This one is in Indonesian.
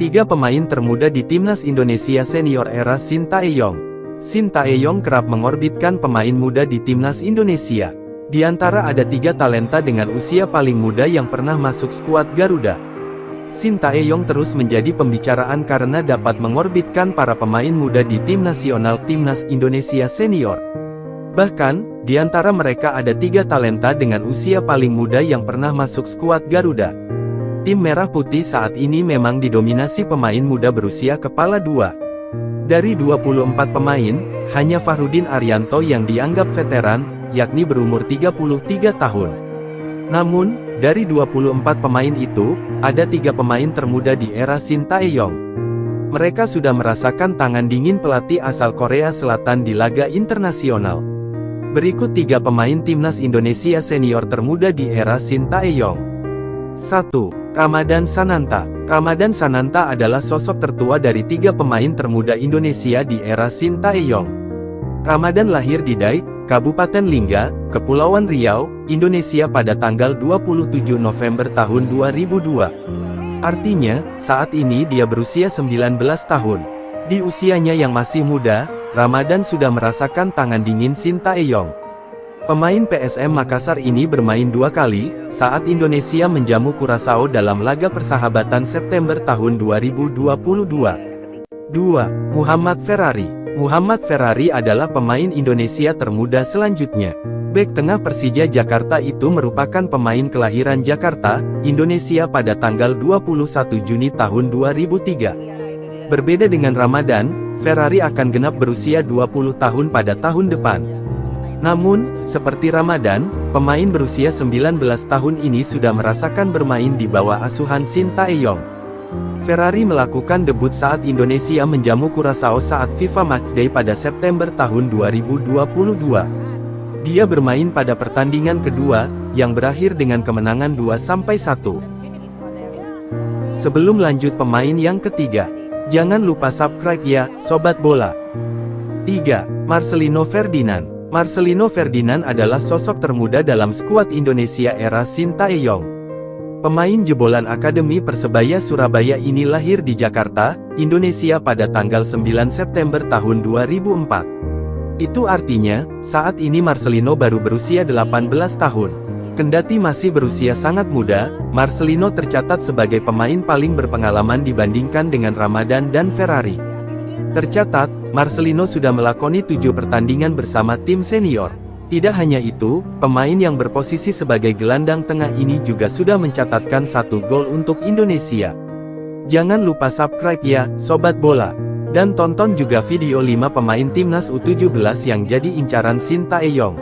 Tiga pemain termuda di Timnas Indonesia Senior era Shin Tae-yong. Shin Tae-yong kerap mengorbitkan pemain muda di Timnas Indonesia. Di antara ada tiga talenta dengan usia paling muda yang pernah masuk skuad Garuda. Shin Tae-yong terus menjadi pembicaraan karena dapat mengorbitkan para pemain muda di tim nasional Timnas Indonesia Senior. Bahkan, di antara mereka ada tiga talenta dengan usia paling muda yang pernah masuk skuad Garuda. Tim Merah Putih saat ini memang didominasi pemain muda berusia kepala dua. Dari 24 pemain, hanya Fahrudin Arianto yang dianggap veteran, yakni berumur 33 tahun. Namun, dari 24 pemain itu, ada tiga pemain termuda di era Shin Tae-yong. Mereka sudah merasakan tangan dingin pelatih asal Korea Selatan di laga internasional. Berikut tiga pemain Timnas Indonesia Senior termuda di era Shin Tae-yong. 1. Ramadhan Sananta. Ramadhan Sananta adalah sosok tertua dari tiga pemain termuda Indonesia di era Shin Tae-yong. Ramadhan lahir di Daik, Kabupaten Lingga, Kepulauan Riau, Indonesia pada tanggal 27 November tahun 2002. Artinya, saat ini dia berusia 19 tahun. Di usianya yang masih muda, Ramadhan sudah merasakan tangan dingin Shin Tae-yong. Pemain PSM Makassar ini bermain dua kali, saat Indonesia menjamu Curaçao dalam laga persahabatan September tahun 2022. 2. Muhammad Ferrari. Muhammad Ferrari adalah pemain Indonesia termuda selanjutnya. Bek tengah Persija Jakarta itu merupakan pemain kelahiran Jakarta, Indonesia pada tanggal 21 Juni tahun 2003. Berbeda dengan Ramadhan, Ferrari akan genap berusia 20 tahun pada tahun depan. Namun, seperti Ramadhan, pemain berusia 19 tahun ini sudah merasakan bermain di bawah asuhan Shin Tae-yong. Ferrari melakukan debut saat Indonesia menjamu Curaçao saat FIFA Matchday pada September tahun 2022. Dia bermain pada pertandingan kedua, yang berakhir dengan kemenangan 2-1. Sebelum lanjut pemain yang ketiga, jangan lupa subscribe ya, Sobat Bola. 3. Marcelino Ferdinand. Marcelino Ferdinand adalah sosok termuda dalam skuad Indonesia era Shin Tae-yong. Pemain jebolan Akademi Persebaya Surabaya ini lahir di Jakarta, Indonesia pada tanggal 9 September tahun 2004. Itu artinya, saat ini Marcelino baru berusia 18 tahun. Kendati masih berusia sangat muda, Marcelino tercatat sebagai pemain paling berpengalaman dibandingkan dengan Ramadhan dan Ferrari. Tercatat, Marcelino sudah melakoni 7 pertandingan bersama tim senior. Tidak hanya itu, pemain yang berposisi sebagai gelandang tengah ini juga sudah mencatatkan 1 gol untuk Indonesia. Jangan lupa subscribe ya, Sobat Bola. Dan tonton juga video 5 pemain Timnas U17 yang jadi incaran Shin Tae-yong.